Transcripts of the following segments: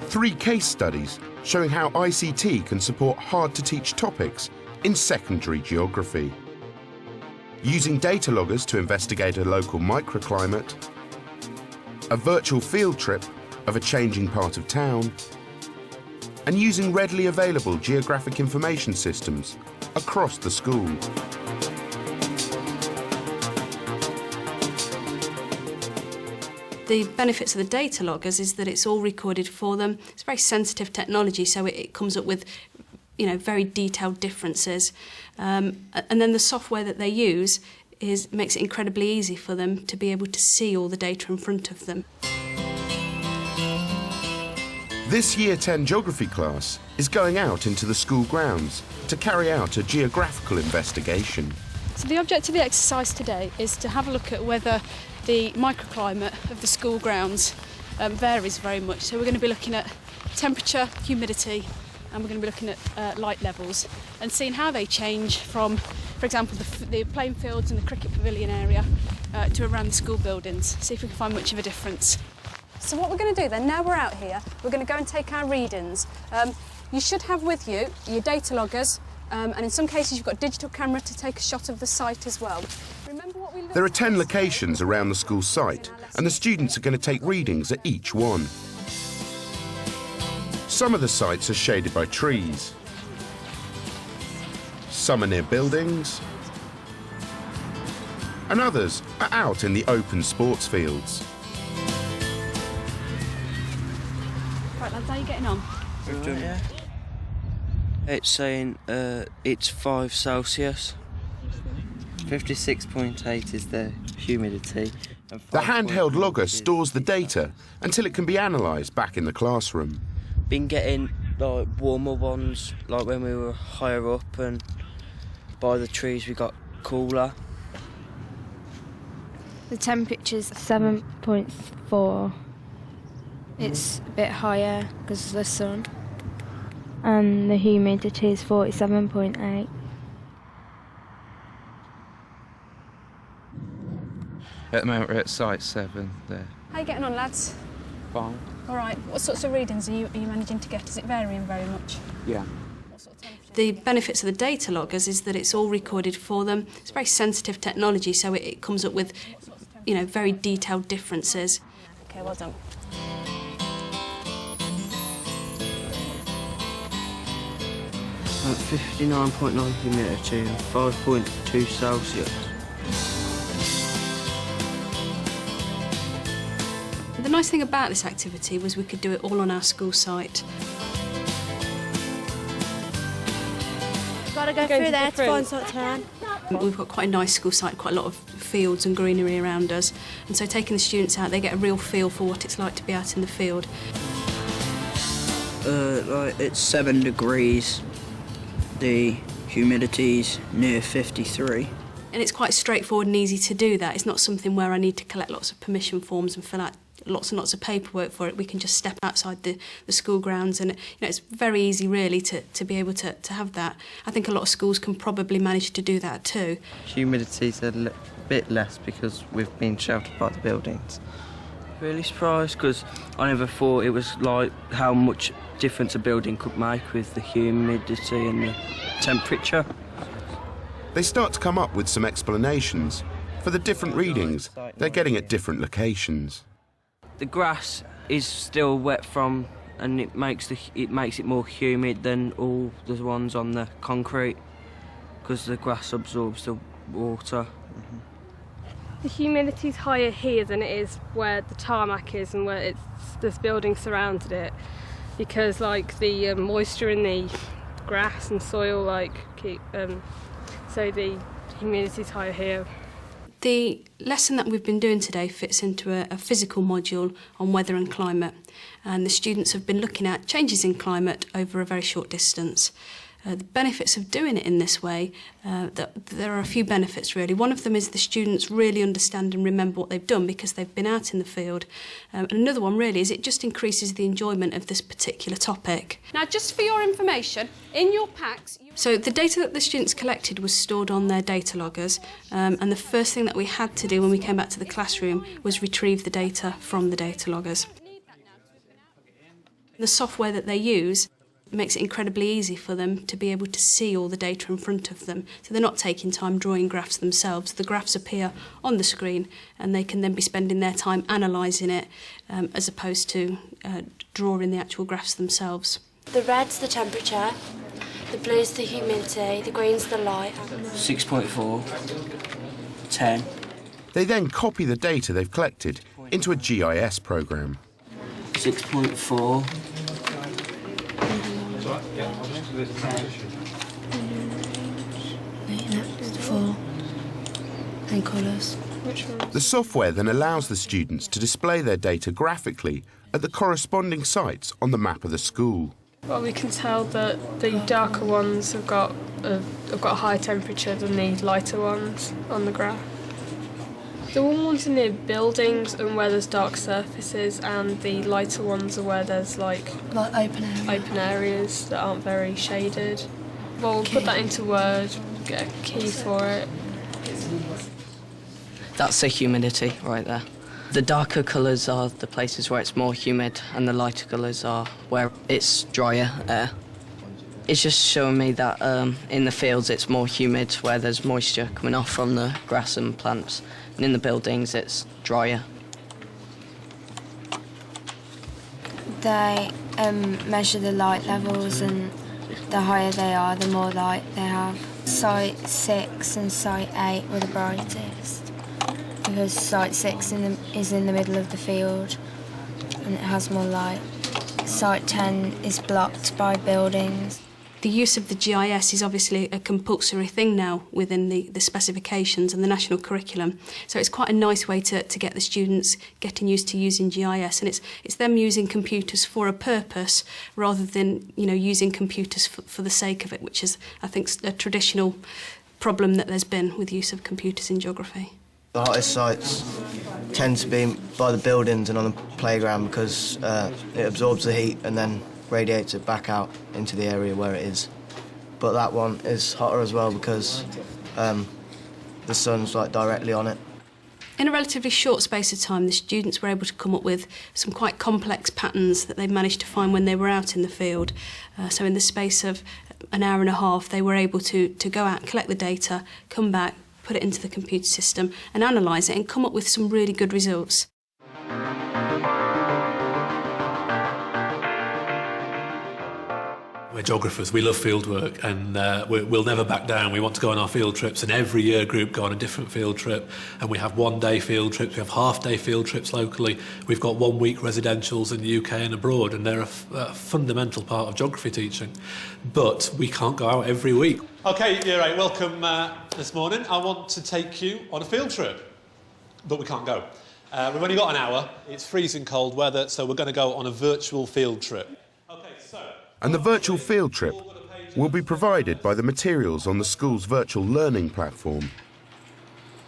3 case studies showing how ICT can support hard-to-teach topics in secondary geography. Using data loggers to investigate a local microclimate, a virtual field trip of a changing part of town, and using readily available geographic information systems across the school. The benefits of the data loggers is that it's all recorded for them. It's very sensitive technology, so it comes up with, very detailed differences. And then the software that they use makes it incredibly easy for them to be able to see all the data in front of them. This Year 10 geography class is going out into the school grounds to carry out a geographical investigation. So the object of the exercise today is to have a look at whether the microclimate of the school grounds varies very much. So we're going to be looking at temperature, humidity, and we're going to be looking at light levels and seeing how they change from, for example, the playing fields and the cricket pavilion area to around the school buildings. See if we can find much of a difference. So what we're going to do then, now we're out here, we're going to go and take our readings. You should have with you your data loggers, and in some cases you've got a digital camera to take a shot of the site as well. There are 10 locations around the school site, and the students are going to take readings at each one. Some of the sites are shaded by trees. Some are near buildings, and others are out in the open sports fields. Right lads, how are you getting on? Yeah. It's saying it's 5 Celsius. 56.8 is the humidity. The handheld logger stores the data until it can be analysed back in the classroom. Been getting like warmer ones, like when we were higher up, and by the trees we got cooler. The temperature's 7.4. It's a bit higher because of the sun. And the humidity is 47.8. At the moment we're at site 7 there. How are you getting on, lads? Fine. All right, what sorts of readings are you managing to get? Is it varying very much? Yeah. The benefits of the data loggers is that it's all recorded for them. It's very sensitive technology, so it comes up with, very detailed differences. Okay, well done. At 59.9 humidity and 5.2 Celsius. The nice thing about this activity was we could do it all on our school site. Got to go through there to find something. We've got quite a nice school site, quite a lot of fields and greenery around us, and so taking the students out, they get a real feel for what it's like to be out in the field. It's 7 degrees. The humidity's near 53. And it's quite straightforward and easy to do that. It's not something where I need to collect lots of permission forms and fill out lots and lots of paperwork for it. We can just step outside the school grounds, and it's very easy really to be able to have that. I think a lot of schools can probably manage to do that too. Humidity's a bit less because we've been sheltered by the buildings. Really surprised because I never thought it was like how much difference a building could make with the humidity and the temperature. They start to come up with some explanations for the different readings they're getting at different locations. The grass is still wet and it makes it more humid than all the ones on the concrete because the grass absorbs the water. The humidity's higher here than it is where the tarmac is and where this building surrounded it, because the moisture in the grass and soil so the humidity's higher here. The lesson that we've been doing today fits into a physical module on weather and climate, and the students have been looking at changes in climate over a very short distance. The benefits of doing it in this way, there are a few benefits really. One of them is the students really understand and remember what they've done because they've been out in the field. And another one really is it just increases the enjoyment of this particular topic. Now, just for your information, in your packs... So the data that the students collected was stored on their data loggers, and the first thing that we had to do when we came back to the classroom was retrieve the data from the data loggers. The software that they use makes it incredibly easy for them to be able to see all the data in front of them. So they're not taking time drawing graphs themselves. The graphs appear on the screen and they can then be spending their time analysing it as opposed to drawing the actual graphs themselves. The red's the temperature, the blue's the humidity, the green's the light. 6.4, 10. They then copy the data they've collected into a GIS program. 6.4. 4. And colours. The software then allows the students to display their data graphically at the corresponding sites on the map of the school. Well, we can tell that the darker ones have got a higher temperature than the lighter ones on the graph. The warm ones are near buildings and where there's dark surfaces, and the lighter ones are where there's like open areas that aren't very shaded. Well, we'll put that into Word, get a key for it. That's the humidity right there. The darker colours are the places where it's more humid, and the lighter colours are where it's drier air. It's just showing me that in the fields it's more humid, where there's moisture coming off from the grass and plants, and in the buildings it's drier. They measure the light levels, and the higher they are, the more light they have. Site 6 and Site 8 were the brightest, because Site 6 is in the middle of the field and it has more light. Site 10 is blocked by buildings. The use of the GIS is obviously a compulsory thing now within the specifications and the national curriculum. So it's quite a nice way to get the students getting used to using GIS, and it's them using computers for a purpose rather than using computers for the sake of it, which is, I think, a traditional problem that there's been with use of computers in geography. The hottest sites tend to be by the buildings and on the playground because it absorbs the heat and then radiates it back out into the area where it is. But that one is hotter as well because the sun's directly on it. In a relatively short space of time, the students were able to come up with some quite complex patterns that they managed to find when they were out in the field. So in the space of an hour and a half, they were able to go out, collect the data, come back, put it into the computer system and analyse it and come up with some really good results. We're geographers, we love fieldwork, and we'll never back down. We want to go on our field trips, and every year group go on a different field trip, and we have one-day field trips, we have half-day field trips locally, we've got one-week residentials in the UK and abroad, and they're a fundamental part of geography teaching. But we can't go out every week. OK, Year 8, welcome this morning. I want to take you on a field trip, but we can't go. We've only got an hour, it's freezing cold weather, so we're going to go on a virtual field trip. And the virtual field trip will be provided by the materials on the school's virtual learning platform.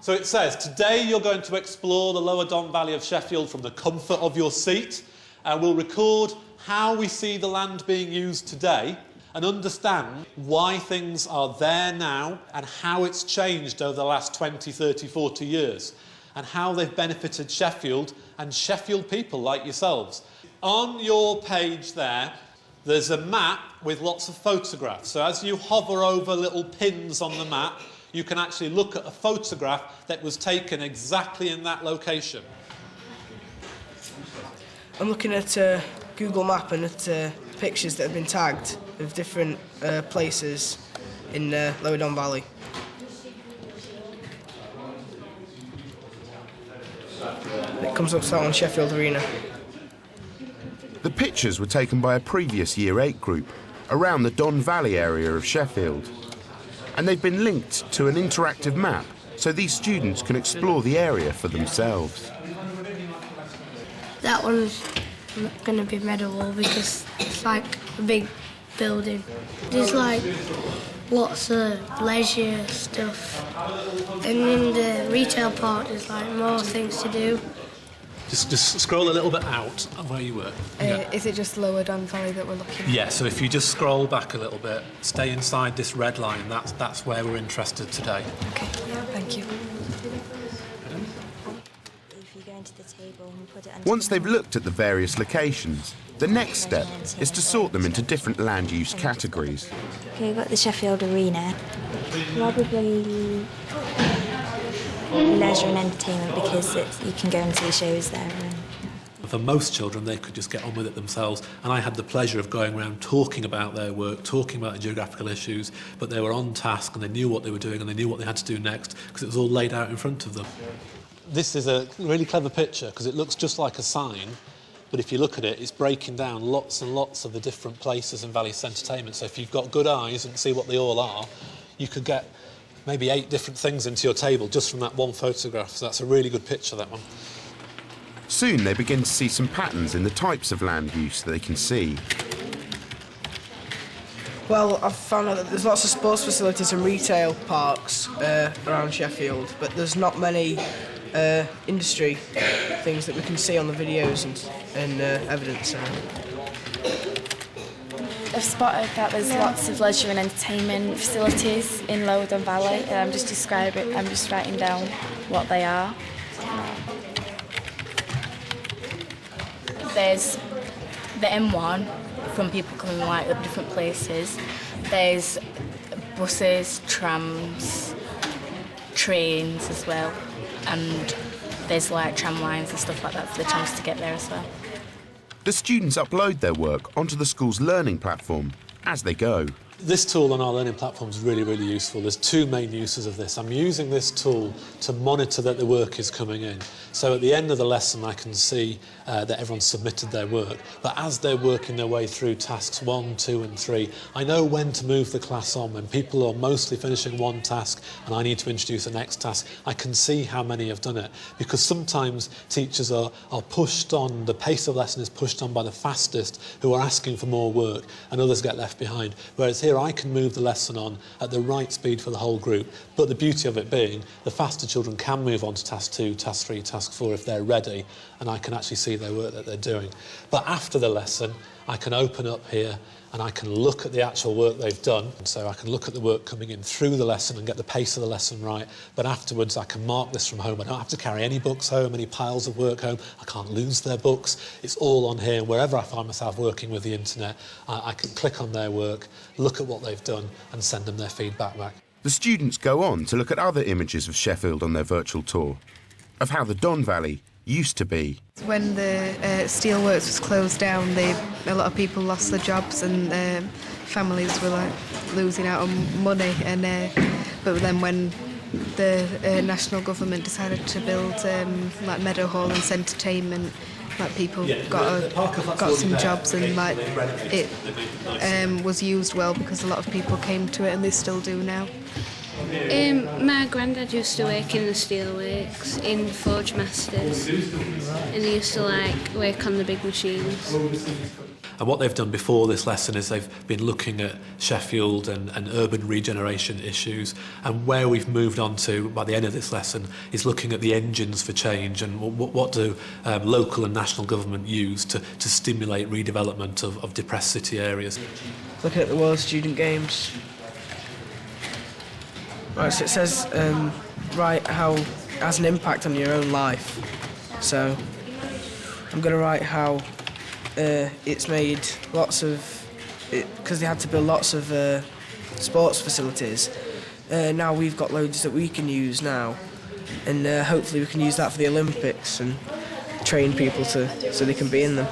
So it says, today you're going to explore the Lower Don Valley of Sheffield from the comfort of your seat, and we'll record how we see the land being used today and understand why things are there now and how it's changed over the last 20, 30, 40 years and how they've benefited Sheffield and Sheffield people like yourselves. On your page there's a map with lots of photographs. So as you hover over little pins on the map, you can actually look at a photograph that was taken exactly in that location. I'm looking at Google Map and at pictures that have been tagged of different places in Lower Don Valley. It comes up on Sheffield Arena. The pictures were taken by a previous Year 8 group around the Don Valley area of Sheffield. And they've been linked to an interactive map so these students can explore the area for themselves. That one's going to be Meadowall because it's like a big building. There's lots of leisure stuff. And in the retail part there's more things to do. Just scroll a little bit out of where you were. Is it just Lower Don Valley that we're looking at? Yeah, so if you just scroll back a little bit, stay inside this red line, that's where we're interested today. OK, yeah, thank you. if you go into the table and put it under... Once they've looked at the various locations, the next step is to sort them into different land use categories. Okay, we've got the Sheffield Arena. Probably leisure and entertainment because you can go and see shows there. For most children, they could just get on with it themselves, and I had the pleasure of going around talking about their work, talking about the geographical issues, but they were on task and they knew what they were doing and they knew what they had to do next because it was all laid out in front of them. This is a really clever picture because it looks just like a sign, but if you look at it, it's breaking down lots and lots of the different places in Valley Entertainment. So if you've got good eyes and see what they all are, you could get maybe 8 different things into your table just from that one photograph. So that's a really good picture, that one. Soon they begin to see some patterns in the types of land use that they can see. Well, I've found out that there's lots of sports facilities and retail parks around Sheffield, but there's not many industry things that we can see on the videos and evidence. I've spotted that there's lots of leisure and entertainment facilities in Lower Don Valley, and I'm just writing down what they are. There's the M1 from people coming like at different places. There's buses, trams, trains as well, and there's like tram lines and stuff like that for the trams to get there as well. The students upload their work onto the school's learning platform as they go. This tool on our learning platform is really, really useful. There's 2 main uses of this. I'm using this tool to monitor that the work is coming in. So at the end of the lesson, I can see that everyone's submitted their work. But as they're working their way through tasks 1, 2 and 3, I know when to move the class on. When people are mostly finishing one task and I need to introduce the next task, I can see how many have done it. Because sometimes teachers are pushed on, the pace of lesson is pushed on by the fastest who are asking for more work, and others get left behind. Whereas here I can move the lesson on at the right speed for the whole group. But the beauty of it being, the faster children can move on to task 2, task 3, task 4 if they're ready, and I can actually see their work that they're doing. But after the lesson, I can open up here and I can look at the actual work they've done. So I can look at the work coming in through the lesson and get the pace of the lesson right. But afterwards, I can mark this from home. I don't have to carry any books home, any piles of work home. I can't lose their books. It's all on here. Wherever I find myself working with the internet, I can click on their work, look at what they've done and send them their feedback back. The students go on to look at other images of Sheffield on their virtual tour, of how the Don Valley used to be. When the steelworks was closed down, a lot of people lost their jobs and families were like losing out on money. And but then when the national government decided to build like Meadow Hall and entertainment, like people got some jobs, and like it was used well because a lot of people came to it, and they still do now. My granddad used to work in the steelworks in Forge Masters, and he used to work on the big machines. And what they've done before this lesson is they've been looking at Sheffield and urban regeneration issues, and where we've moved on to by the end of this lesson is looking at the engines for change and what do local and national government use to stimulate redevelopment of depressed city areas. Looking at the World Student Games. Right, so it says write how it has an impact on your own life. So I'm going to write how it's made lots of, because they had to build lots of sports facilities. Now we've got loads that we can use now, and hopefully we can use that for the Olympics and train people so they can be in them.